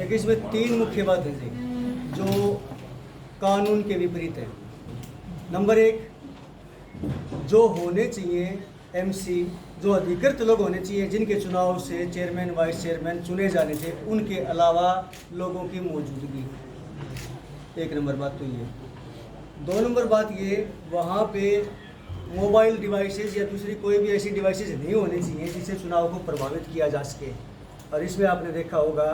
देखिए, इसमें तीन मुख्य बातें थी जो कानून के विपरीत है। नंबर एक, जो होने चाहिए एमसी, जो अधिकृत लोग होने चाहिए जिनके चुनाव से चेयरमैन वाइस चेयरमैन चुने जाने थे, उनके अलावा लोगों की मौजूदगी। एक नंबर बात तो ये। दो नंबर बात ये, वहाँ पे मोबाइल डिवाइसेस या दूसरी कोई भी ऐसी डिवाइसेस नहीं होनी चाहिए जिससे चुनाव को प्रभावित किया जा सके। और इसमें आपने देखा होगा,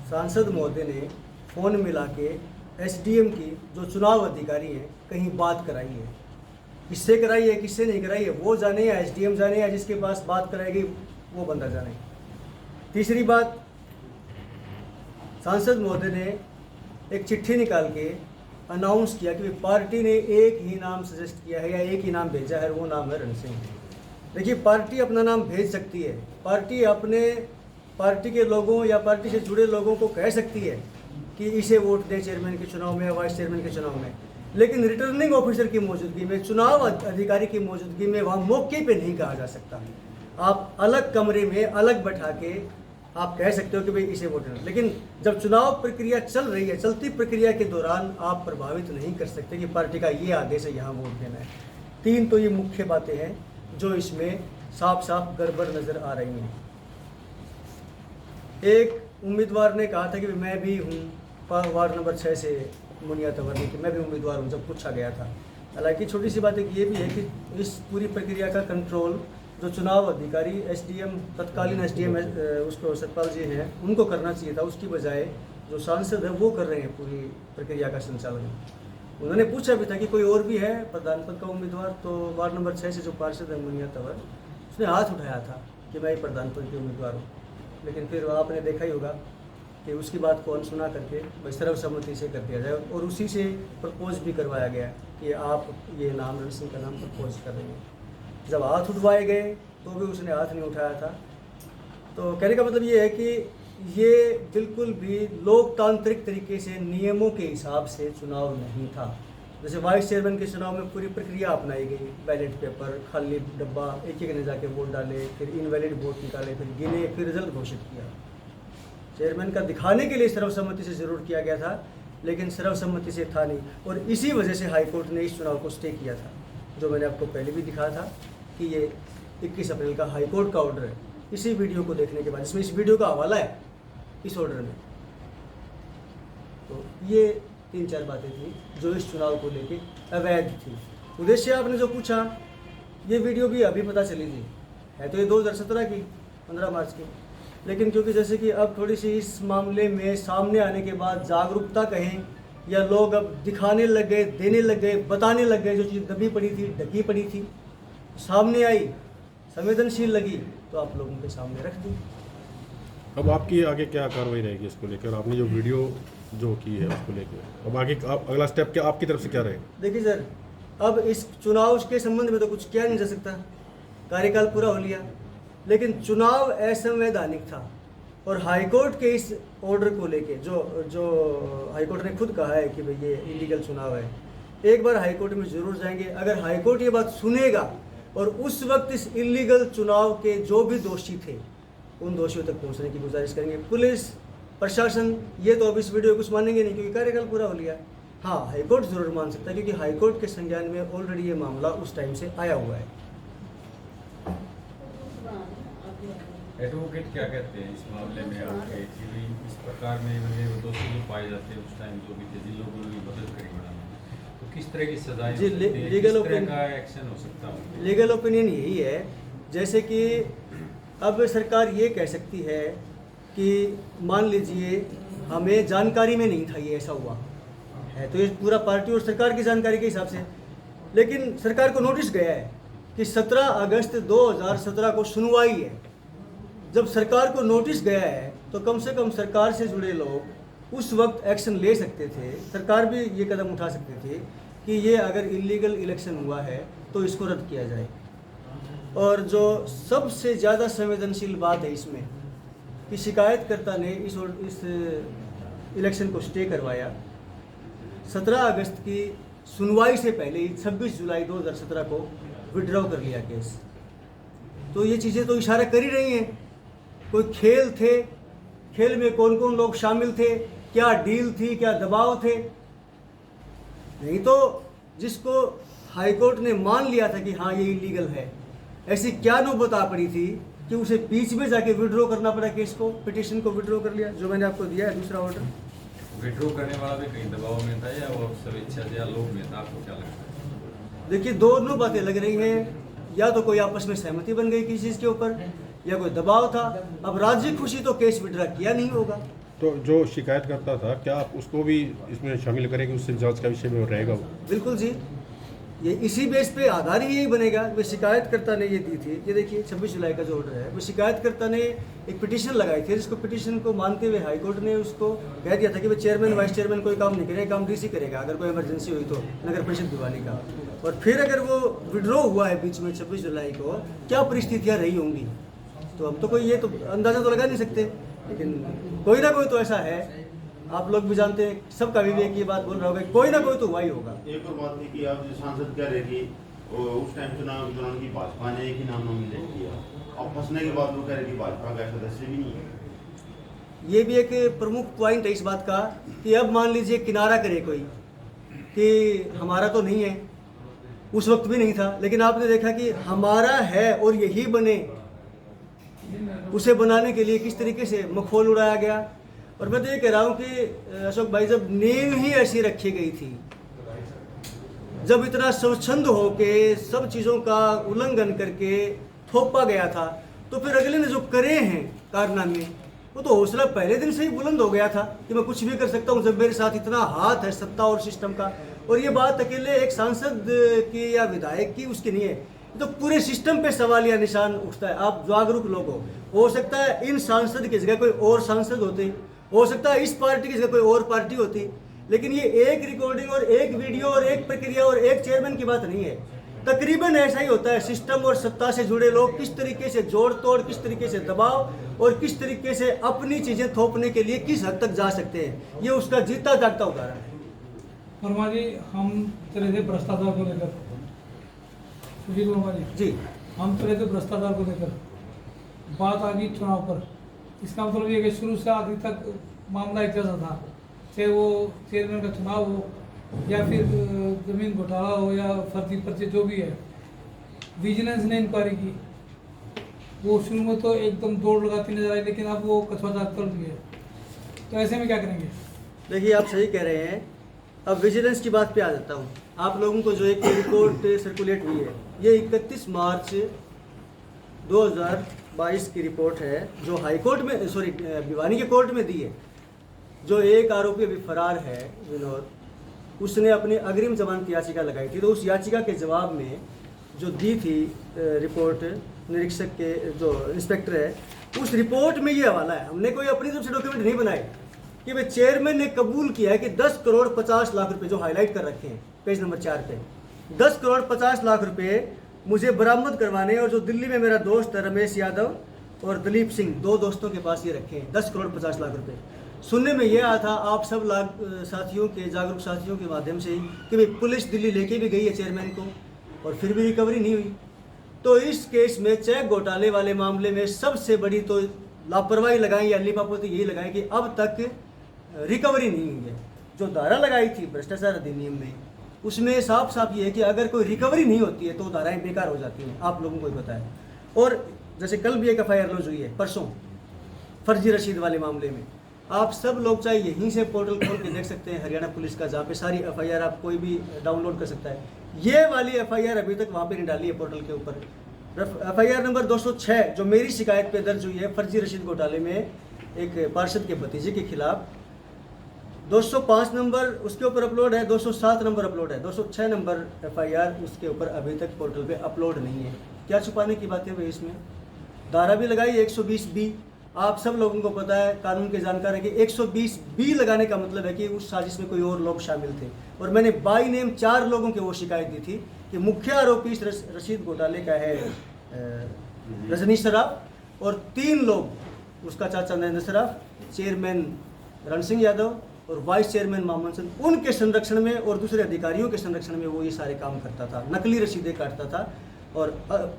सांसद महोदय ने फ़ोन मिला के एसडीएम की जो चुनाव अधिकारी हैं कहीं बात कराई है। किससे कराई है, किससे नहीं कराई है, वो जाने या एसडीएम जाने या जिसके पास बात कराएगी वो बंदा जाने। तीसरी बात, सांसद महोदय ने एक चिट्ठी निकाल के अनाउंस किया कि पार्टी ने एक ही नाम सजेस्ट किया है या एक ही नाम भेजा है, वो नाम है रण सिंह। देखिए, पार्टी अपना नाम भेज सकती है, पार्टी अपने पार्टी के लोगों या पार्टी से जुड़े लोगों को कह सकती है कि इसे वोट दें चेयरमैन के चुनाव में या वाइस चेयरमैन के चुनाव में, लेकिन रिटर्निंग ऑफिसर की मौजूदगी में, चुनाव अधिकारी की मौजूदगी में वहाँ मौके पे नहीं कहा जा सकता। आप अलग कमरे में अलग बैठा के आप कह सकते हो कि भाई इसे वोट देना, लेकिन जब चुनाव प्रक्रिया चल रही है, चलती प्रक्रिया के दौरान आप प्रभावित नहीं कर सकते कि पार्टी का ये आदेश है यहाँ वोट देना है। तीन तो ये मुख्य बातें हैं जो इसमें साफ साफ गड़बड़ नज़र आ रही हैं। एक उम्मीदवार ने कहा था कि मैं भी हूँ, वार्ड नंबर 6 से मुनिया तंवर ने, कि मैं भी उम्मीदवार हूँ, जब पूछा गया था। हालांकि छोटी सी बात एक ये भी है कि इस पूरी प्रक्रिया का कंट्रोल जो चुनाव अधिकारी एसडीएम, तत्कालीन एसडीएम उसको सतपाल जी हैं, उनको करना चाहिए था। उसकी बजाय जो सांसद है वो कर रहे हैं पूरी प्रक्रिया का संचालन। उन्होंने पूछा भी था कि कोई और भी है प्रधान पद का उम्मीदवार, तो वार्ड नंबर 6 से जो पार्षद है मुनिया तंवर, उसने हाथ उठाया था कि मैं प्रधान पद के उम्मीदवार हूँ। लेकिन फिर आपने देखा ही होगा कि उसकी बात को अनसुना करके सर्वसम्मति से कर दिया जाए, और उसी से प्रपोज भी करवाया गया कि आप ये नाम रण सिंह का नाम प्रपोज कर रहे हैं। जब हाथ उठवाए गए तो भी उसने हाथ नहीं उठाया था। तो कहने का मतलब ये है कि ये बिल्कुल भी लोकतांत्रिक तरीके से नियमों के हिसाब से चुनाव नहीं था। जैसे वाइस चेयरमैन के चुनाव में पूरी प्रक्रिया अपनाई गई, बैलेट पेपर, खाली डब्बा, एक एक ने जाके वोट डाले, फिर इनवैलिड वोट निकाले, फिर गिने, फिर रिजल्ट घोषित किया। चेयरमैन का दिखाने के लिए सर्वसम्मति से जरूर किया गया था, लेकिन सर्वसम्मति से था नहीं, और इसी वजह से हाईकोर्ट ने इस चुनाव को स्टे किया था, जो मैंने आपको पहले भी दिखाया था कि ये 21 अप्रैल का हाईकोर्ट का ऑर्डर है। इसी वीडियो को देखने के बाद, इसमें इस वीडियो का हवाला है इस ऑर्डर में। तो ये 3-4 बातें थी जो इस चुनाव को लेके अवैध थी। उद्देश्य आपने जो पूछा, ये वीडियो भी अभी पता चली थी, है तो ये 2017 की 15 मार्च की, लेकिन क्योंकि जैसे कि अब थोड़ी सी इस मामले में सामने आने के बाद जागरूकता कहें या लोग अब दिखाने लग गए, देने लग गए, बताने लग गए, जो चीज़ दबी पड़ी थी, ढकी पड़ी थी, सामने आई, संवेदनशील लगी, तो आप लोगों के सामने रख दी। अब आपकी आगे क्या कार्रवाई रहेगी इसको लेकर? आपने जो वीडियो जो की है उसको लेकर अब आगे अगला स्टेप क्या आपकी तरफ से क्या रहेगा? देखिए सर, अब इस चुनाव के संबंध में तो कुछ किया नहीं जा सकता, कार्यकाल पूरा हो लिया, लेकिन चुनाव असंवैधानिक था। और हाईकोर्ट के इस ऑर्डर को लेके जो हाईकोर्ट ने खुद कहा है कि भाई ये इलीगल चुनाव है, एक बार हाईकोर्ट में जरूर जाएंगे। अगर हाईकोर्ट ये बात सुनेगा और उस वक्त इस इलीगल चुनाव के जो भी दोषी थे उन दोषियों तक पहुंचने की गुजारिश करेंगे। पुलिस प्रशासन ये तो अब इस वीडियो को कुछ मानेंगे नहीं क्योंकि कार्यकाल पूरा हो लिया। हाँ, हाईकोर्ट जरूर मान सकता है क्योंकि हाईकोर्ट के संज्ञान में ऑलरेडी ये मामला उस टाइम से आया हुआ है। एडवोकेट क्या कहते हैं इस मामले में आपके, कि इस प्रकार में मतलब दोषी जो पाए जाते हैं उस टाइम जो भी थे, जिन लोगों ने मदद करी बढ़ाने, तो किस तरह की सजाएं जी, लीगल का एक्शन हो सकता है? लीगल ओपिनियन यही है, जैसे कि अब सरकार ये कह सकती है कि मान लीजिए हमें जानकारी में नहीं था ये ऐसा हुआ है, तो ये पूरा पार्टी और सरकार की जानकारी के हिसाब से, लेकिन सरकार को नोटिस गया है कि 17 अगस्त 2017 को सुनवाई है। जब सरकार को नोटिस गया है तो कम से कम सरकार से जुड़े लोग उस वक्त एक्शन ले सकते थे, सरकार भी ये कदम उठा सकते थे कि ये अगर इलीगल इलेक्शन हुआ है तो इसको रद्द किया जाए। और जो सबसे ज़्यादा संवेदनशील बात है इसमें कि शिकायतकर्ता ने इस इलेक्शन को स्टे करवाया 17 अगस्त की सुनवाई से पहले ही 26 जुलाई 2017 को विड्रॉ कर लिया केस। तो ये चीज़ें तो इशारा कर ही रही हैं, कोई खेल थे, खेल में कौन कौन लोग शामिल थे, क्या डील थी, क्या दबाव थे। नहीं तो जिसको हाईकोर्ट ने मान लिया था कि हाँ ये इलीगल है, ऐसी क्या नौबत आ पड़ी थी कि उसे बीच में जाके विड्रॉ करना पड़ा केस को, पिटीशन को विड्रॉ कर लिया, जो मैंने आपको दिया है दूसरा ऑर्डर। विड्रॉ करने वाला भी कहीं दबाव में था या वो स्वेच्छा से या लोभ में था, आपको क्या लगता है? देखिए दोनों बातें लग रही हैं, या तो कोई आपस में सहमति बन गई किसी चीज़ के ऊपर या कोई दबाव था। अब राज्य खुशी तो केस विड्रॉ किया नहीं होगा। तो जो शिकायत करता था, क्या आप उसको भी इसमें शामिल करेंगे, उससे जांच का विषय में रहेगा वो? बिल्कुल जी, ये इसी बेस पे आधार ही यही बनेगा। वो शिकायतकर्ता ने ये दी थी, ये देखिए 26 जुलाई का जो ऑर्डर है, वो शिकायतकर्ता ने एक पिटीशन लगाई थी, जिसको पिटीशन को मानते हुए हाईकोर्ट ने उसको कह दिया था कि भाई चेयरमैन वाइस चेयरमैन कोई काम नहीं करेगा, काम डीसी करेगा अगर कोई इमरजेंसी हुई तो, नगर परिषद भिवानी का। और फिर अगर वो विड्रॉ हुआ है बीच में 26 जुलाई को, क्या परिस्थितियाँ रही होंगी, तो हम तो कोई ये तो अंदाज़ा तो लगा नहीं सकते, लेकिन कोई ना कोई तो ऐसा है। आप लोग भी जानते हैं, सबका विवेक ये बात बोल रहा होगा, कोई ना कोई तो हुआ ही होगा। एक और बात थी कि आप जो सांसद कह रहे कि उस टाइम चुनाव के दौरान की भाजपा ने एक ही नाम नॉमिनेट किया, अब फंसने के बाद वो कह रहे कि भाजपा का सदस्य भी नहीं है। ये भी एक प्रमुख पॉइंट है इस बात का कि अब मान लीजिए किनारा करे कोई कि हमारा तो नहीं है, उस वक्त भी नहीं था, लेकिन आपने देखा कि हमारा है और यही बने, उसे बनाने के लिए किस तरीके से मखौल उड़ाया गया। और मैं तो ये कह रहा हूँ कि अशोक भाई, जब नींव ही ऐसी रखी गई थी, जब इतना स्वच्छंद होके सब चीज़ों का उल्लंघन करके थोपा गया था, तो फिर अगले ने जो करे हैं कारनामे, वो तो हौसला पहले दिन से ही बुलंद हो गया था कि मैं कुछ भी कर सकता हूँ, जब मेरे साथ इतना हाथ है सत्ता और सिस्टम का। और ये बात अकेले एक सांसद की या विधायक की उसकी नहीं है, तो पूरे सिस्टम पे सवाल या निशान उठता है। आप जागरूक लोग हो सकता है इन सांसद की जगह कोई और सांसद होते, हो सकता है इस पार्टी की जगह कोई और पार्टी होती, लेकिन ये एक रिकॉर्डिंग और एक वीडियो और एक प्रक्रिया और एक चेयरमैन की बात नहीं है। तकरीबन ऐसा ही होता है। सिस्टम और सत्ता से जुड़े लोग किस तरीके से जोड़ तोड़, किस तरीके से दबाव और किस तरीके से अपनी चीजें थोपने के लिए किस हद तक जा सकते हैं, ये उसका जीता जागता उदाहरण है। वर्मा जी, हम चले थे भ्रष्टाचार को लेकर, सुजीत वर्मा जी, हम चले थे भ्रष्टाचार को लेकर, बात आ गई चुनाव पर। इसका मतलब ये कि शुरू से आखिर तक मामला एक जैसा था, चाहे वो चेयरमैन का चुनाव हो या फिर जमीन घोटाला हो या फर्जी पर्चे जो भी है। विजिलेंस ने इंक्वायरी की, वो शुरू में तो एकदम दौड़ लगाती नजर आई, लेकिन अब वो कछुआ जाग कर रही है। तो ऐसे में क्या करेंगे? देखिए आप सही कह रहे हैं। अब विजिलेंस की बात पे आ जाता हूँ। आप लोगों को जो एक रिपोर्ट सर्कुलेट हुई है, ये 31 मार्च 2022 की रिपोर्ट है, जो हाईकोर्ट में भिवानी के कोर्ट में दी है। जो एक आरोपी अभी फरार है विनोद, उसने अपनी अग्रिम जमानत याचिका लगाई थी, तो उस याचिका के जवाब में जो दी थी रिपोर्ट निरीक्षक के जो इंस्पेक्टर है, उस रिपोर्ट में ये हवाला है। हमने कोई अपनी तरफ से डॉक्यूमेंट नहीं बनाए कि भाई चेयरमैन ने कबूल किया है कि 10 करोड़ 50 लाख रुपए, जो हाईलाइट कर रखे हैं पेज नंबर 4 पे, 10 करोड़ 50 लाख रुपए मुझे बरामद करवाने, और जो दिल्ली में मेरा दोस्त है रमेश यादव और दलीप सिंह, 2 दोस्तों के पास ये रखे हैं 10 करोड़ 50 लाख रुपए। सुनने में ये आया था आप सब साथियों के, जागरूक साथियों के माध्यम से कि भाई पुलिस दिल्ली लेके भी गई है चेयरमैन को और फिर भी रिकवरी नहीं हुई। तो इस केस में चेक घोटाले वाले मामले में सबसे बड़ी तो लापरवाही लगाएं या लिपापोती यही लगाएं कि अब तक रिकवरी नहीं हुई है। जो धारा लगाई थी भ्रष्टाचार अधिनियम में, उसमें साफ साफ ये है कि अगर कोई रिकवरी नहीं होती है तो धाराएं बेकार हो जाती हैं, आप लोगों को ही पता है। और जैसे कल भी एक FIR लॉन्च हुई है, परसों, फर्जी रसीद वाले मामले में। आप सब लोग चाहे यहीं से पोर्टल खोल के देख सकते हैं हरियाणा पुलिस का, जहाँ पे सारी FIR आप कोई भी डाउनलोड कर सकता है। ये वाली FIR अभी तक वहाँ पे नहीं डाली है पोर्टल के ऊपर। FIR नंबर 206 जो मेरी शिकायत पे दर्ज हुई है फर्जी रसीद घोटाले में एक पार्षद के भतीजे के खिलाफ, 205 नंबर उसके ऊपर अपलोड है, 207 नंबर अपलोड है, 206 नंबर FIR उसके ऊपर अभी तक पोर्टल पे अपलोड नहीं है। क्या छुपाने की बातें हुई इसमें? धारा भी लगाई 120B। आप सब लोगों को पता है, कानून के जानकार है कि 120B लगाने का मतलब है कि उस साजिश में कोई और लोग शामिल थे। और मैंने बाई नेम 4 लोगों की वो शिकायत दी थी कि मुख्य आरोपी इस रसीद घोटाले का है रजनीश सराफ, और 3 लोग, उसका चाचा नरेंद्र सराफ, चेयरमैन रण सिंह यादव और वाइस चेयरमैन मामन सिंह, उनके संरक्षण में और दूसरे अधिकारियों के संरक्षण में वो ये सारे काम करता था। नकली रसीदें काटता था और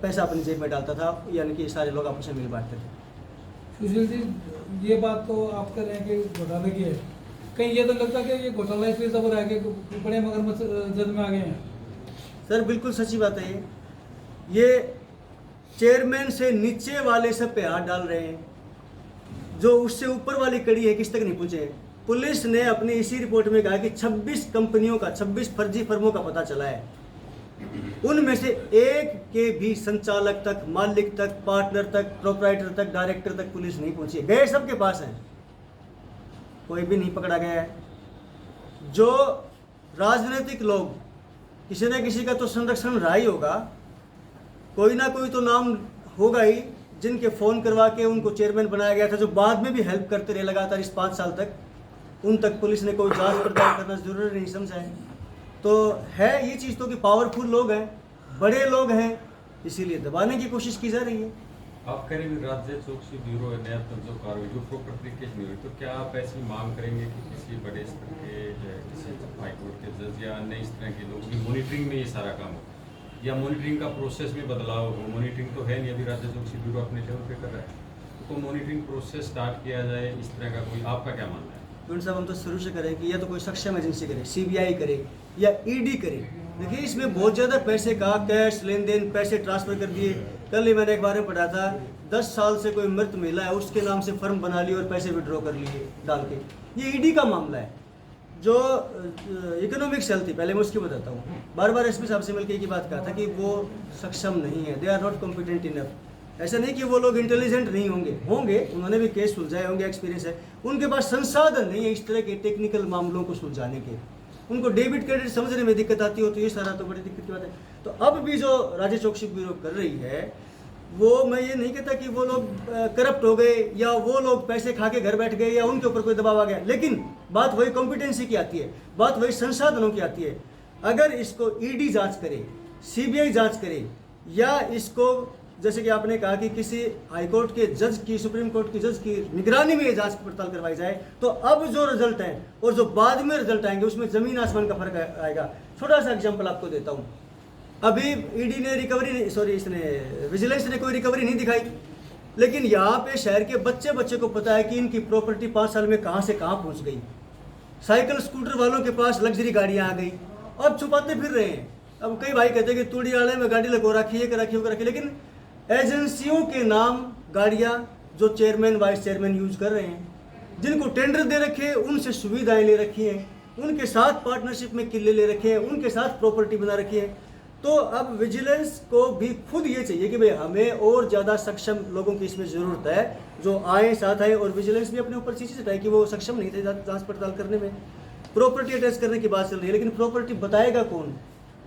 पैसा अपनी जेब में डालता था, यानी कि सारे लोग आपस में मिल बांटते थे। सुशील जी, ये बात तो आप कह रहे हैं कि घोटाले की है, कहीं ये तो लगता है कि ये घोटाला फिर सब रह के बड़े मगरमच्छ जद में आ गए हैं। सर बिल्कुल सच्ची बात है ये चेयरमैन से नीचे वाले सब पे हाथ डाल रहे हैं, जो उससे ऊपर वाली कड़ी है किस तक नहीं पहुंचे। पुलिस ने अपनी इसी रिपोर्ट में कहा कि 26 कंपनियों का 26 फर्जी फर्मों का पता चला है, उनमें से एक के भी संचालक तक, मालिक तक, पार्टनर तक, प्रोपराइटर तक, डायरेक्टर तक पुलिस नहीं पहुंची। गए सबके पास हैं, कोई भी नहीं पकड़ा गया है। जो राजनीतिक लोग, किसी न किसी का तो संरक्षण रहा ही होगा, कोई ना कोई तो नाम होगा ही जिनके फ़ोन करवा के उनको चेयरमैन बनाया गया था, जो बाद में भी हेल्प करते रहे लगातार इस 5 साल तक, उन तक पुलिस ने कोई जांच पड़ताल करना जरूरी नहीं समझा है। तो है ये चीज़ तो कि पावरफुल लोग हैं, बड़े लोग हैं, इसीलिए दबाने की कोशिश की जा रही है। आप कह रहे हैं राज्य चौकसी ब्यूरो है नया जो कार्रवाई जो प्रॉपर्टी केस में हुई, तो क्या आप ऐसी मांग करेंगे कि किसी बड़े स्तर के किसी हाईकोर्ट के जज या अन्य इस तरह के लोग की मॉनिटरिंग में ये सारा काम हो, या मॉनिटरिंग का प्रोसेस में बदलाव हो? मॉनिटरिंग तो है नहीं, अभी राज्य चौकसी ब्यूरो अपने लेवल पे कर रहा है, तो मॉनिटरिंग प्रोसेस स्टार्ट किया जाए, इस तरह का कोई आपका क्या मानना है? गुण साहब हम तो शुरू से करें कि या तो कोई सक्षम एजेंसी करे, CBI करे या ED करे। देखिए इसमें बहुत ज़्यादा पैसे का कैश लेन देन, पैसे ट्रांसफ़र कर दिए। कल ही मैंने एक बार में पढ़ा था 10 साल से कोई मृत महिला है, उसके नाम से फर्म बना ली और पैसे विड्रॉ कर लिए डाल के। ये ED का मामला है। जो इकोनॉमिक सेल थी, पहले मैं उसकी बताता हूँ। बार बार SP साहब से मिलकर एक ही बात कहा था कि वो सक्षम नहीं है, they are not competent enough. ऐसा नहीं कि वो लोग इंटेलिजेंट नहीं होंगे, उन्होंने भी केस सुलझाए होंगे, एक्सपीरियंस है, उनके पास संसाधन नहीं है इस तरह के टेक्निकल मामलों को सुलझाने के। उनको डेबिट क्रेडिट समझने में दिक्कत आती हो, तो ये सारा तो बड़ी दिक्कत की बात है। तो अब भी जो राज्य चौकसी ब्यूरो कर रही है, वो मैं ये नहीं कहता कि वो लोग करप्ट हो गए या वो लोग पैसे खा के घर बैठ गए या उनके ऊपर कोई दबाव आ गया, लेकिन बात वही कॉम्पिटेंसी की आती है, बात वही संसाधनों की आती है। अगर इसको ED जांच करे, CBI जांच करे, या इसको जैसे कि आपने कहा कि किसी हाईकोर्ट के जज की, सुप्रीम कोर्ट की जज की निगरानी में ये जांच पड़ताल करवाई जाए, तो अब जो रिजल्ट हैं और जो बाद में रिजल्ट आएंगे उसमें ज़मीन आसमान का फर्क आएगा। छोटा सा एग्जांपल आपको देता हूँ। अभी ED ने इसने विजिलेंस ने कोई रिकवरी नहीं दिखाई, लेकिन यहाँ पे शहर के बच्चे को पता है कि इनकी प्रॉपर्टी 5 साल में कहाँ से कहाँ पहुँच गई। साइकिल स्कूटर वालों के पास लग्जरी गाड़ियाँ आ गई, अब छुपाते फिर रहे हैं। अब कई भाई कहते हैं कि तूड़ी वाले में गाड़ी लगो रखी है, वो रखी, लेकिन एजेंसियों के नाम गाड़ियाँ जो चेयरमैन वाइस चेयरमैन यूज कर रहे हैं, जिनको टेंडर दे रखे हैं, उनसे सुविधाएं ले रखी हैं, उनके साथ पार्टनरशिप में किले ले रखे हैं, उनके साथ प्रॉपर्टी बना रखी है। तो अब विजिलेंस को भी खुद ये चाहिए कि भाई हमें और ज़्यादा सक्षम लोगों की इसमें ज़रूरत है, जो आए साथ आए। और विजिलेंस भी अपने ऊपर चीज़ें चटाए कि वो सक्षम नहीं थे जांच पड़ताल करने में। प्रॉपर्टी अटैच करने की बात चल रही है, लेकिन प्रॉपर्टी बताएगा कौन?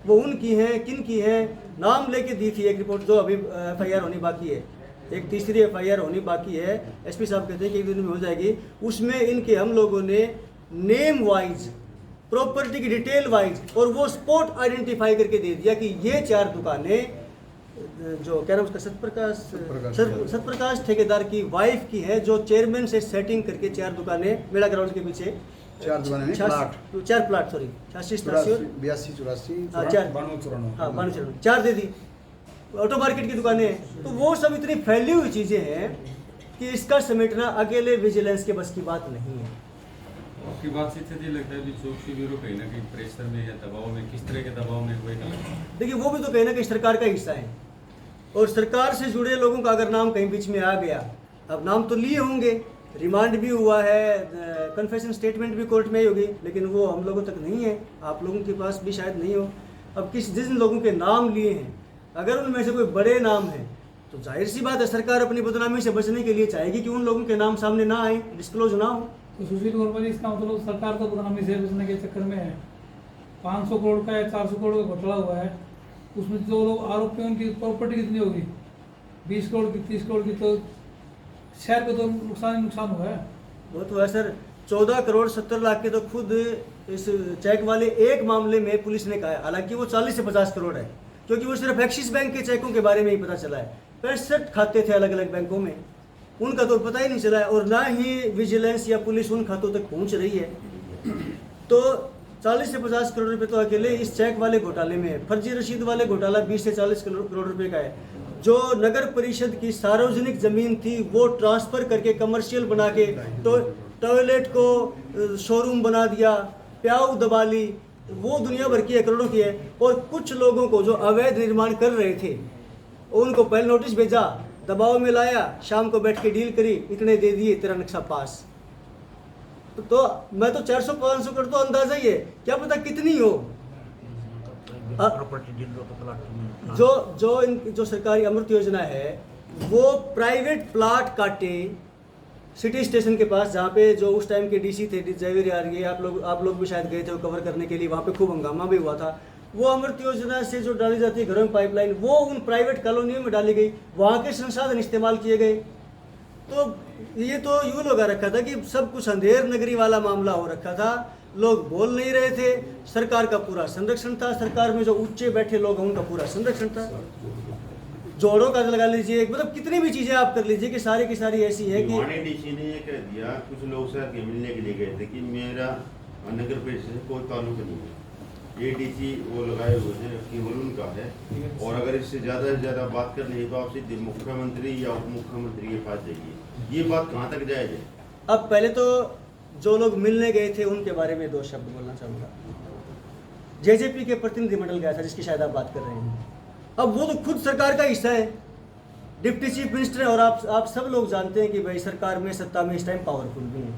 वो उनकी है, किन की है? नाम लेके दी थी एक रिपोर्ट, जो अभी FIR होनी बाकी है, एक तीसरी FIR होनी बाकी है। SP साहब कहते हैं कि एक दिन में हो जाएगी। उसमें इनके हम लोगों ने नेम वाइज, प्रॉपर्टी की डिटेल वाइज और वो स्पॉट आइडेंटिफाई करके दे दिया कि ये 4 दुकानें जो क्या नाम उसका सतप्रकाश ठेकेदार की वाइफ की है, जो चेयरमैन से सेटिंग करके 4 दुकानें मेला ग्राउंड के पीछे 4 दुकानें नहीं, 4 प्लाट, सॉरी 86 82 84 4 दे दी। ऑटो मार्केट की दुकानें हैं। तो वो सब इतनी फैली हुई चीज़ें हैं कि इसका समेटना अकेले विजिलेंस के बस की बात नहीं है। आपकी बात से ये लगता है कि चौकसी ब्यूरो कहीं ना कहीं प्रेशर में या दबाव में, किस तरह के दबाव में हुए? देखिए वो भी तो कहीं ना कहीं सरकार का हिस्सा है, और सरकार से जुड़े लोगों का अगर नाम कहीं बीच में आ गया, अब नाम तो लिए होंगे, रिमांड भी हुआ है, कन्फेशन स्टेटमेंट भी कोर्ट में ही होगी, लेकिन वो हम लोगों तक नहीं है, आप लोगों के पास भी शायद नहीं हो। अब जिन लोगों के नाम लिए हैं, अगर उनमें से कोई बड़े नाम हैं, तो जाहिर सी बात है सरकार अपनी बदनामी से बचने के लिए चाहेगी कि उन लोगों के नाम सामने ना आए, डिस्क्लोज ना हो। तो सुशील वर्मा, इसका मतलब सरकार तो बदनामी से बचने के चक्कर में है। 500 करोड़ का या 400 करोड़ का घोटाला हुआ है, उसमें जो लोग आरोपी हैं उनकी प्रॉपर्टी कितनी होगी? 20 करोड़ की, 30 करोड़ की, तो शहर को तो नुकसान हुआ है। वो तो है सर, 14 करोड़ 70 लाख के तो खुद इस चेक वाले एक मामले में पुलिस ने कहा है, हालांकि वो 40 से 50 करोड़ है, क्योंकि वो सिर्फ एक्सिस बैंक के चेकों के बारे में ही पता चला है। 65 खाते थे अलग अलग बैंकों में, उनका तो पता ही नहीं चला है, और ना ही विजिलेंस या पुलिस उन खातों तक पहुंच रही है। तो 40 से 50 करोड़ रुपए तो अकेले इस चेक वाले घोटाले में है। फर्जी रसीद वाले घोटाला 20 से 40 करोड़ रुपए का है। जो नगर परिषद की सार्वजनिक ज़मीन थी वो ट्रांसफ़र करके कमर्शियल बना के टॉयलेट को शोरूम बना दिया, प्याऊ दबा ली, वो दुनिया भर की है, करोड़ों की है। और कुछ लोगों को जो अवैध निर्माण कर रहे थे उनको पहले नोटिस भेजा, दबाव में लाया, शाम को बैठ के डील करी, इतने दे दिए, तेरा नक्शा पास। तो मैं तो 400-500 करोड़ तो अंदाजा ही है, क्या पता कितनी हो। जो सरकारी अमृत योजना है वो प्राइवेट प्लाट काटे सिटी स्टेशन के पास, जहाँ पे जो उस टाइम के डीसी थे जयवीर यार, ये आप लोग भी शायद गए थे वो कवर करने के लिए, वहाँ पे खूब हंगामा भी हुआ था। वो अमृत योजना से जो डाली जाती है घरों में पाइपलाइन, वो उन प्राइवेट कॉलोनियों में डाली गई, वहाँ के संसाधन इस्तेमाल किए गए। तो ये तो यूँ लगा रखा था कि सब कुछ अंधेर नगरी वाला मामला हो रखा था, लोग बोल नहीं रहे थे, सरकार का पूरा संरक्षण था, सरकार में जो ऊंचे बैठे लोग हैं उनका पूरा संरक्षण था। जोड़ों का लगा लीजिए, मतलब कितनी भी चीजें आप कर लीजिए कि सारी की सारी ऐसी है कि डीसी ने ये कह दिया, कुछ लोग सर के मिलने के लिए गए थे कि मेरा नगर परिषद से कोई ताल्लुक नहीं है, ये डीसी वो लगाए हुए थे केवल उनका है, और अगर इससे ज़्यादा से ज़्यादा बात करनी है तो आप सीधे मुख्यमंत्री या उप मुख्यमंत्री के पास जाइए। ये बात कहाँ तक जायज़ है? अब पहले तो जो लोग मिलने गए थे उनके बारे में 2 शब्द बोलना चाहूँगा। जेजेपी के प्रतिनिधिमंडल गया था जिसकी शायद आप बात कर रहे हैं, अब वो तो खुद सरकार का हिस्सा है, डिप्टी चीफ मिनिस्टर है, और आप सब लोग जानते हैं कि भाई सरकार में सत्ता में इस टाइम पावरफुल भी है।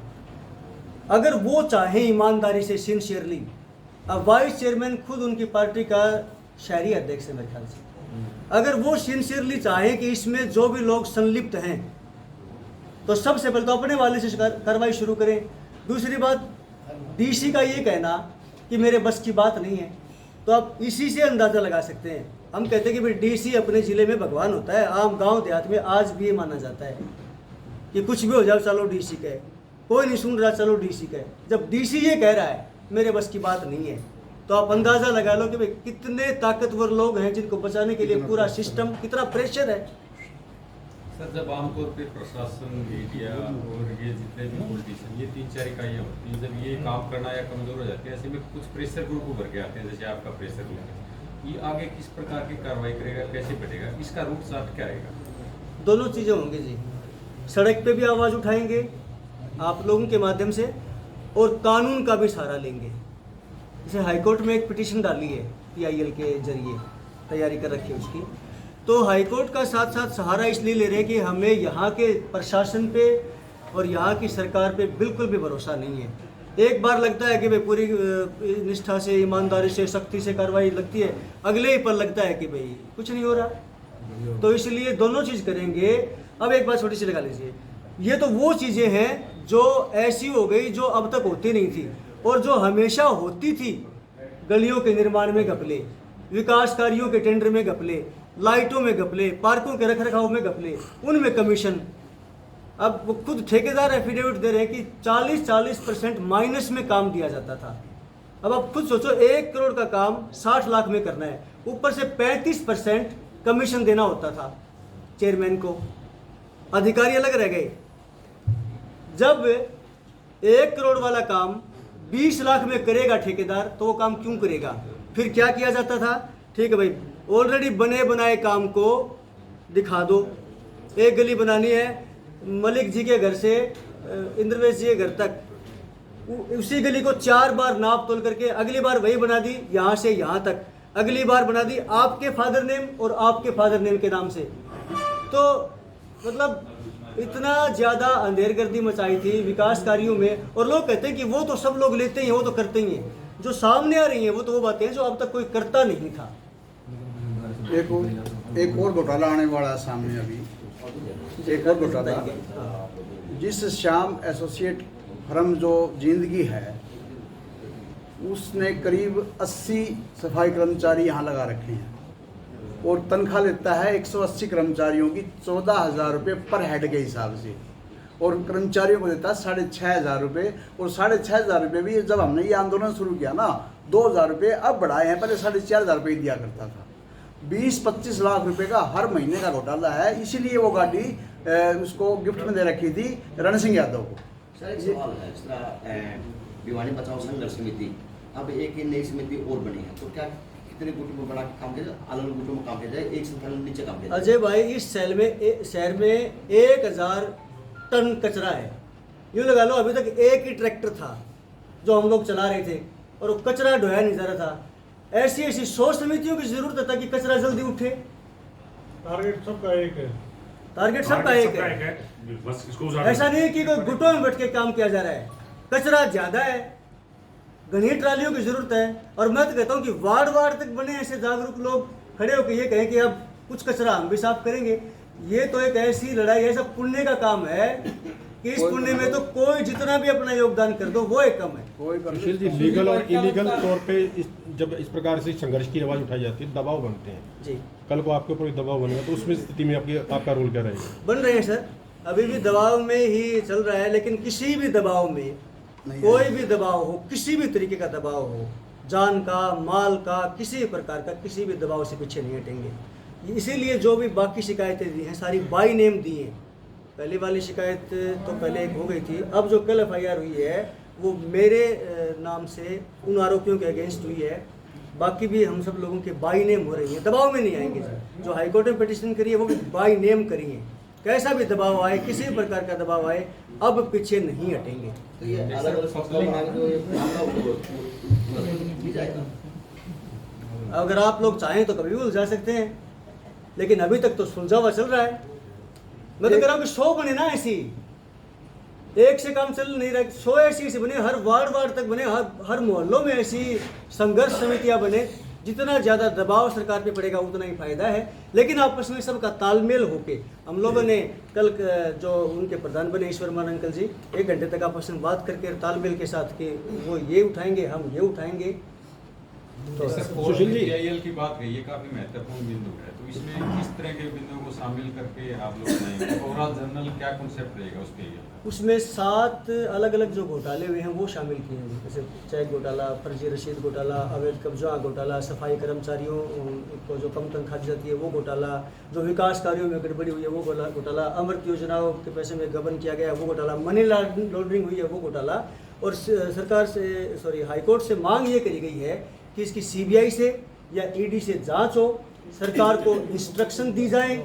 अगर वो चाहें ईमानदारी से, सिंसियरली, अब वाइस चेयरमैन खुद उनकी पार्टी का शहरी अध्यक्ष है मेरे ख्याल से, अगर वो सिंसियरली चाहें कि इसमें जो भी लोग संलिप्त हैं तो सबसे पहले तो अपने वाले से कार्रवाई शुरू करें। दूसरी बात, डीसी का ये कहना कि मेरे बस की बात नहीं है, तो आप इसी से अंदाज़ा लगा सकते हैं। हम कहते हैं कि भाई डीसी अपने ज़िले में भगवान होता है, आम गांव देहात में आज भी ये माना जाता है कि कुछ भी हो जाए चलो डीसी कहे, कोई नहीं सुन रहा चलो डीसी कहे। जब डीसी ये कह रहा है मेरे बस की बात नहीं है, तो आप अंदाज़ा लगा लो कि भाई कितने ताकतवर लोग हैं जिनको बचाने के लिए पूरा सिस्टम, कितना प्रेशर है। सर, जब आमतौर पे प्रशासन, मीडिया और ये जितने भी पॉलिटिशियन, ये 3-4 इकाइयाँ होती हैं, जब ये काम करना या कमज़ोर हो जाते हैं, ऐसे में कुछ प्रेशर ग्रुप उभर के आते हैं, जैसे आपका प्रेशर ग्रुप है, ये आगे किस प्रकार की कार्रवाई करेगा, कैसे बढ़ेगा, इसका रूट साफ क्या रहेगा? दोनों चीज़ें होंगी जी, सड़क पे भी आवाज़ उठाएंगे आप लोगों के माध्यम से, और कानून का भी सहारा लेंगे। जैसे हाईकोर्ट में एक पिटीशन डाली है PIL के जरिए, तैयारी कर रखी है उसकी, तो हाईकोर्ट का साथ साथ सहारा इसलिए ले रहे हैं कि हमें यहाँ के प्रशासन पे और यहाँ की सरकार पे बिल्कुल भी भरोसा नहीं है। एक बार लगता है कि भाई पूरी निष्ठा से, ईमानदारी से, सख्ती से कार्रवाई लगती है, अगले ही पर लगता है कि भाई कुछ नहीं हो रहा। तो इसलिए दोनों चीज़ करेंगे। अब एक बात छोटी सी लगा लीजिए, ये तो वो चीज़ें हैं जो ऐसी हो गई जो अब तक होती नहीं थी और जो हमेशा होती थी। गलियों के निर्माण में घपले, विकास कार्यों के टेंडर में घपले, लाइटों में घपले, पार्कों के रखरखाव में घपले, उनमें कमीशन। अब वो खुद ठेकेदार एफिडेविट दे रहे हैं कि 40% माइनस में काम दिया जाता था। अब आप खुद सोचो, 1 करोड़ का काम 60 लाख में करना है, ऊपर से 35% कमीशन देना होता था चेयरमैन को, अधिकारी अलग रह गए। जब 1 करोड़ वाला काम 20 लाख में करेगा ठेकेदार, तो वो काम क्यों करेगा? फिर क्या किया जाता था? ठीक है भाई, ऑलरेडी बने बनाए काम को दिखा दो। एक गली बनानी है मलिक जी के घर से इंद्रवेश जी के घर तक, उसी गली को 4 बार नाप तोल करके अगली बार वही बना दी, यहाँ से यहाँ तक अगली बार बना दी आपके फादर नेम और आपके फादर नेम के नाम से। तो मतलब इतना ज़्यादा अंधेरगर्दी मचाई थी विकास कार्यों में, और लोग कहते हैं कि वो तो सब लोग लेते ही हैं, वो तो करते ही हैं। जो सामने आ रही हैं वो तो वो बातें हैं जो अब तक कोई करता नहीं था। एक और घोटाला आने वाला है सामने, अभी एक और घोटाला, जिस श्याम एसोसिएट फर्म जो जिंदगी है, उसने करीब 80 सफाई कर्मचारी यहाँ लगा रखे हैं और तनख्वाह लेता है 180 कर्मचारियों की 14,000 रुपये पर हेड के हिसाब से, और कर्मचारियों को देता है 6,500 रुपये। और 6,500 रुपये भी जब हमने ये आंदोलन शुरू किया ना, 2,000 रुपये अब बढ़ाए हैं, पहले 4,500 रुपये दिया करता था। 20-25 लाख रुपए का हर महीने का घोटाला है। इसीलिए वो गाड़ी उसको गिफ्ट में दे रखी थी रण सिंह यादव को। सर एक सवाल है, इस तरह भिवानी बचाओ संघर्ष समिति, अब एक नई समिति और बनी है, तो क्या कितने गुटों में बना के काम किया जाए, अलग अलग गुटों में काम किया जाए, एक संख्या में नीचे काम किया जाए? अजय भाई, इस शहर में 1000 टन कचरा है। यूँ लगा लो अभी तक एक ही ट्रैक्टर था जो हम लोग चला रहे थे और वो कचरा ढोया नहीं जा रहा था। ऐसी ऐसी 100 समितियों की जरूरत है ताकि कचरा जल्दी उठे। टारगेट सबका एक है। टारगेट सबका एक है। बस इसको ऐसा नहीं है कि कोई गुटों में बैठ के काम किया जा रहा है। कचरा ज्यादा है, घनी ट्रालियों की जरूरत है। और मैं तो कहता हूँ कि वार्ड वार्ड तक बने ऐसे जागरूक लोग खड़े होकर ये कहें कि अब कुछ कचरा हम भी साफ करेंगे। ये तो एक ऐसी लड़ाई, ऐसा पुण्य का काम है कि इस पुण्य में तो कोई जितना भी अपना योगदान कर दो वो एक कम है। कोई सुशील जी, लीगल और इलीगल तौर पे जब इस प्रकार से संघर्ष की आवाज उठाई जाती है, दबाव बनते हैं जी। कल को आपके ऊपर दबाव बनेगा तो उसमें स्थिति में आपका रोल क्या रहेगा? बन रहे हैं सर, अभी भी दबाव में ही चल रहा है। लेकिन किसी भी दबाव में, कोई भी दबाव हो, किसी भी तरीके का दबाव हो, जान का, माल का, किसी प्रकार का, किसी भी दबाव से पीछे नहीं हटेंगे। इसीलिए जो भी बाकी शिकायतें दी हैं सारी बाई नेम दी हैं। पहली वाली शिकायत तो पहले एक हो गई थी, अब जो कल FIR हुई है वो मेरे नाम से उन आरोपियों के अगेंस्ट हुई है। बाकी भी हम सब लोगों के बाई नेम हो रही है, दबाव में नहीं आएंगे सर। जो हाईकोर्ट में पिटीशन करी है वो भी बाई नेम करी है। कैसा भी दबाव आए, किसी भी प्रकार का दबाव आए, अब पीछे नहीं हटेंगे। तो ये अलग अलग संस्थाओं में मांग जो ये मामला भी जाएगा। अगर आप लोग चाहें तो कभी भी उलझा सकते हैं, लेकिन अभी तक तो सुलझा हुआ चल रहा है। मैं तो कह रहा हूँ कि 100 बने ना, ऐसी एक से काम चल नहीं रहा। 100 ऐसी बने, हर वार्ड तक बने, हर मोहल्लों में ऐसी संघर्ष समितियां बने। जितना ज़्यादा दबाव सरकार पे पड़ेगा उतना ही फायदा है। लेकिन आपस में सबका तालमेल होके हम लोगों ने कल जो उनके प्रधान बने ईश्वर मान अंकल जी, 1 घंटे तक आपस में बात करके तालमेल के साथ कि वो ये उठाएंगे, हम ये उठाएंगे। तो सुशील जी, PIL की बात रही है, काफी महत्वपूर्ण बिंदु है। तो इसमें किस तरह के बिंदुओं को शामिल करके आप लोग बनाएंगे? ओवरऑल जनरल क्या कॉन्सेप्ट रहेगा उसके लिए? उसमें 7 अलग अलग जो घोटाले हुए हैं वो शामिल किए हैं, जैसे चेक घोटाला, फर्जी रसीद घोटाला, अवैध कब्जा घोटाला, सफाई कर्मचारियों को जो कम तनख्वाह दी जाती है वो घोटाला, जो विकास कार्यों में गड़बड़ी हुई है वो घोटाला, अमृत योजनाओं के पैसे में गबन किया गया वो घोटाला, मनी लॉन्ड्रिंग हुई है वो घोटाला। और सरकार से हाईकोर्ट से मांग ये करी गई है कि इसकी CBI से या ED से जांच हो, सरकार को इंस्ट्रक्शन दी जाए,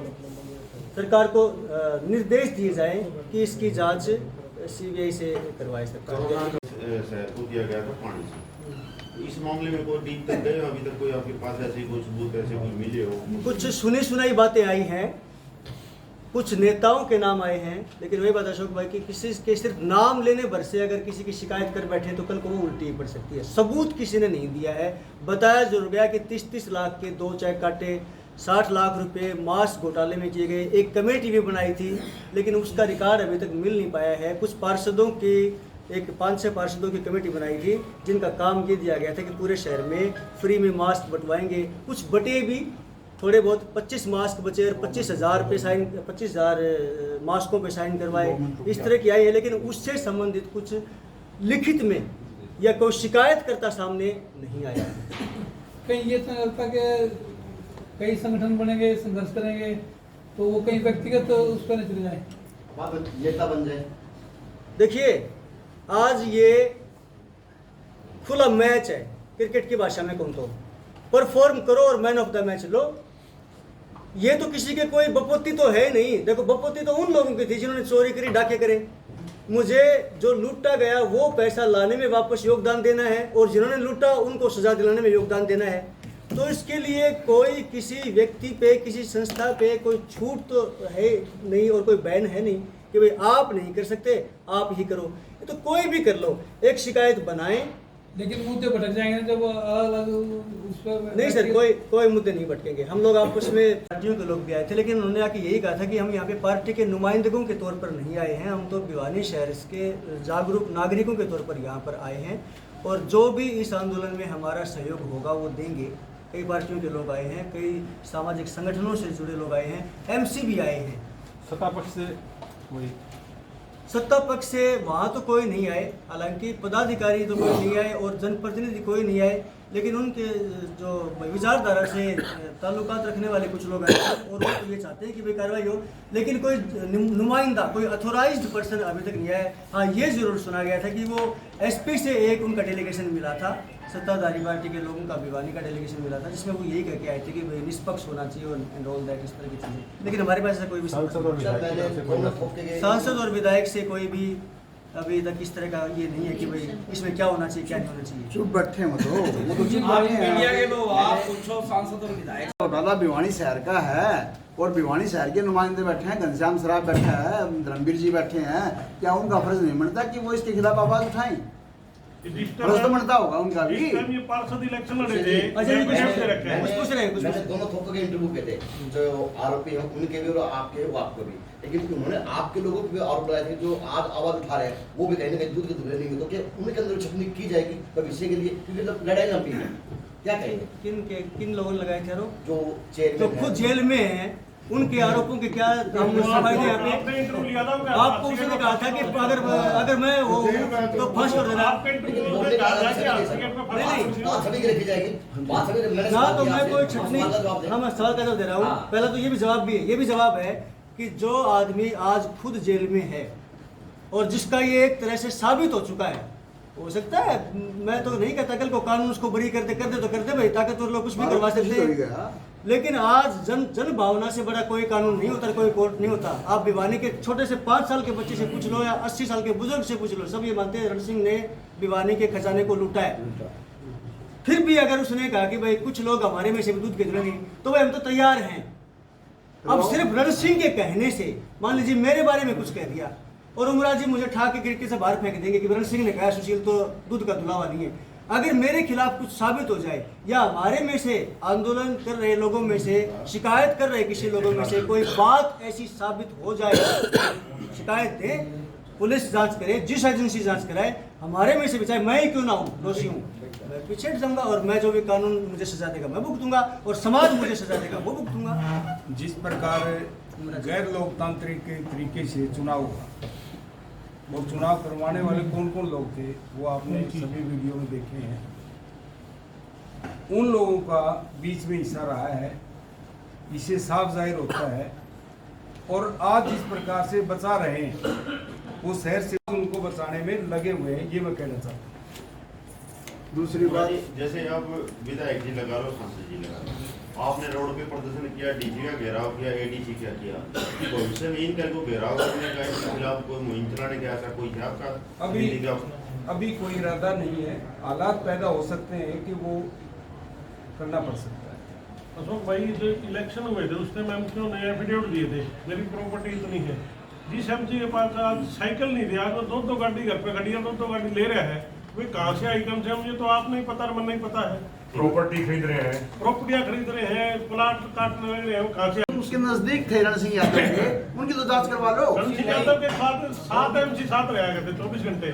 सरकार को निर्देश दिए जाए कि इसकी जांच CBI से करवाए। सरकार शहर को दिया गया था पानी से, इस मामले में कोई डीप तक गए? अभी तक कोई आपके पास ऐसे कोई सबूत ऐसे कोई मिले हो? कुछ सुनी सुनाई बातें आई हैं, कुछ नेताओं के नाम आए हैं, लेकिन वही बात अशोक भाई कि किसी के सिर्फ नाम लेने भर से अगर किसी की शिकायत कर बैठे तो कल को वो उल्टी पड़ सकती है। सबूत किसी ने नहीं दिया है। बताया जरूर गया कि 30-30 लाख के 2 चेक काटे, 60 लाख रुपए मास्क घोटाले में किए गए। एक कमेटी भी बनाई थी लेकिन उसका रिकॉर्ड अभी तक मिल नहीं पाया है। कुछ पार्षदों की, एक 5-6 पार्षदों की कमेटी बनाई थी जिनका काम ये दिया गया था कि पूरे शहर में फ्री में मास्क बंटवाएंगे। कुछ बटे भी, थोड़े बहुत 25 मास्क बचे और 25,000 मास्कों पे साइन करवाए, इस तरह की आई है। लेकिन उससे संबंधित कुछ लिखित में या कोई शिकायतकर्ता सामने नहीं आया। कहीं ये तो लगता कि कई संगठन बनेंगे, संघर्ष करेंगे तो वो कहीं व्यक्तिगत तो उस पर न चले जाए, नेता बन जाए। देखिए, आज ये खुला मैच है, क्रिकेट की भाषा में कहूँ तो परफॉर्म करो और मैन ऑफ द मैच लो। ये तो किसी के कोई बपोती तो है नहीं। देखो, बपोती तो उन लोगों की थी जिन्होंने चोरी करी, डाके करे। मुझे जो लूटा गया वो पैसा लाने में वापस योगदान देना है और जिन्होंने लूटा उनको सजा दिलाने में योगदान देना है। तो इसके लिए कोई किसी व्यक्ति पे, किसी संस्था पे कोई छूट तो है नहीं और कोई बैन है नहीं कि भाई आप नहीं कर सकते, आप ही करो। ये तो कोई भी कर लो, एक शिकायत बनाएं। लेकिन मुद्दे भटक जाएंगे जब अलग उस पर। नहीं सर, कोई मुद्दे नहीं भटकेंगे। हम लोग आपस में पार्टियों के लोग भी आए थे, लेकिन उन्होंने आके यही कहा था कि हम यहाँ पे पार्टी के नुमाइंदगों के तौर पर नहीं आए हैं, हम तो भिवानी शहर के जागरूक नागरिकों के तौर पर यहाँ पर आए हैं और जो भी इस आंदोलन में हमारा सहयोग होगा वो देंगे। कई पार्टियों के लोग आए हैं, कई सामाजिक संगठनों से जुड़े लोग आए हैं, MC भी आए हैं। सत्ता पक्ष से कोई? सत्ता पक्ष से वहाँ तो कोई नहीं आए, हालांकि पदाधिकारी तो कोई नहीं आए और जनप्रतिनिधि कोई नहीं आए, लेकिन उनके जो विचारधारा से ताल्लुकात रखने वाले कुछ लोग आए और वो तो ये चाहते हैं कि भाई कार्रवाई हो, लेकिन कोई नुमाइंदा, कोई अथोराइज्ड पर्सन अभी तक नहीं आया। हाँ, ये ज़रूर सुना गया था कि वो SP से एक उनका डेलीगेशन मिला था, सत्ताधारी पार्टी के लोगों का भिवानी का डेलीगेशन मिला था, जिसमें वो यही कह के आए थे कि भाई निष्पक्ष होना चाहिए एंड ऑल दैट, इस तरह की चीज़ें। लेकिन हमारे पास ऐसा कोई भी सांसद और सर मैंने दोनों ठोके गए सांसद और विधायक से कोई भी अभी तक इस तरह का ये नहीं है कि भाई इसमें क्या होना चाहिए क्या नहीं होना चाहिए। चुप बैठे मत हो, वो तो चुप बैठे हैं। मीडिया के लोग आप पूछो सांसद और विधायक। घोटाला भिवानी शहर का है और भिवानी शहर के नुमाइंदे बैठे हैं, घनश्याम सराफ बैठा है, धर्मवीर जी बैठे हैं। क्या उनका फर्ज नहीं बनता कि वो इसके खिलाफ आवाज उठाएं? फर्ज तो बनता होगा उनका भी। ये पार्षद इलेक्शन लड़े थे, अच्छा, ये मैंने से रखा है। कुछ पूछ रहे हैं, कुछ मैंने पूछ दोनों ठोके के इंटरव्यू किए थे, जो आरोपी हैं उनके भी और आपके वो आपको भी, लेकिन उन्होंने आपके लोगों पे भी आरोप लगाए थे जो आज आवाज उठा रहे हैं वो भी कहीं ना कहीं दूध के धुले नहीं है, तो क्या उनके अंदर छटनी की जाएगी भविष्य के लिए, क्योंकि तो लड़ाई लंबी है, क्या कहेंगे? किन लोगों ने लगाए थे आरोप? जो तो चेयरमैन खुद जेल में है, उनके आरोपों के क्या हम फायदे यहाँ पे? आपने इंटरव्यू लिया था क्या? आपको उसने कहा था कि अगर मैं वो तो फांस कर देना। आपका इंटरव्यू में कहा था कि आपके अपना नहीं, बात सभी की रखी जाएगी, बात सभी मैंने ना तो मैं कोई सवाल छटनी, का जवाब दें। हाँ मैं सवाल का जवाब दे रहा हूँ। हाँ। पहला तो ये भी जवाब भी है, ये भी जवाब है कि जो आदमी आज खुद जेल में है और जिसका ये एक तरह से साबित हो चुका है, हो सकता है, मैं तो नहीं कहता कल को कानून उसको बरी कर दे तो कर दे भाई, ताकतवर लोग कुछ भी करवा सकते हैं। लेकिन आज जन भावना से बड़ा कोई कानून नहीं होता, कोई कोर्ट नहीं होता। आप भिवानी के छोटे से 5 साल के बच्चे से पूछ लो या 80 साल के बुजुर्ग से पूछ लो, सब ये मानते हैं रण सिंह ने भिवानी के खजाने को लूटा है। फिर भी अगर उसने कहा कि भाई कुछ लोग हमारे में से भी दूध के धुले नहीं, तो भाई हम तो तैयार हैं। अब सिर्फ रण सिंह के कहने से, मान लीजिए मेरे बारे में कुछ कह दिया और उमरा जी मुझे ठाक के खिड़की से बाहर फेंक देंगे कि रण सिंह ने कहा सुशील तो दूध का धुलावा नहीं है। अगर मेरे खिलाफ कुछ साबित हो जाए या हमारे में से आंदोलन कर रहे लोगों में से, शिकायत कर रहे किसी लोगों में से कोई बात ऐसी साबित हो जाए, शिकायत दे, पुलिस जांच करे, जिस एजेंसी जांच कराए, हमारे में से भी, चाहे मैं ही क्यों ना हूँ, दोषी हूँ, मैं पीछे हट जाऊंगा और मैं जो भी कानून मुझे सजा देगा मैं भुगतूंगा और समाज मुझे सजा देगा वो भुगतूंगा। जिस प्रकार गैर लोकतांत्रिक तरीके से चुनाव हुआ और चुनाव करवाने वाले कौन कौन लोग थे वो आपने सभी वीडियो में देखे हैं। उन लोगों का बीच में हिस्सा रहा है, इसे साफ जाहिर होता है। और आज जिस प्रकार से बचा रहे हैं वो शहर से उनको बचाने में लगे हुए हैं, ये मैं कहना चाहता हूँ। दूसरी बात, जैसे अब विधायक जी लगा लो, सांसद जी लगा लो, आपने रोड पे प्रदर्शन किया, डीजी का घेराव किया, एडीसी क्या किया, भविष्य में इनका को घेराव करने का, इनके खिलाफ कोई मुहिम चलाने का ऐसा कोई है आपका? अभी कोई इरादा नहीं है, हालात पैदा हो सकते हैं कि वो करना पड़ सकता है। अशोक भाई जो इलेक्शन हुए थे उसने मैम क्यों नए एफिडेविट दिए थे, मेरी प्रॉपर्टी इतनी है, जिस एमसी के पास आज साइकिल नहीं थी, आज वो दो गाड़ी घर पे खड़ी है, दो गाड़ी ले रहा है, वे कहाँ से आई कम से कम, ये तो आप नहीं पता, मन नहीं पता है। प्रॉपर्टी खरीद रहे हैं, प्रॉपर्टियां खरीद रहे हैं, प्लाट काटने लग रहे हैं, वो कहाँ से? उसके नजदीक थे रण सिंह यादव के, उनकी तो जांच करवा लो। रण सिंह यादव के साथ 7 एमसी साथ रहा करते 24 घंटे।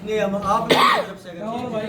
नहीं हम आप लोगों की तरफ से अगर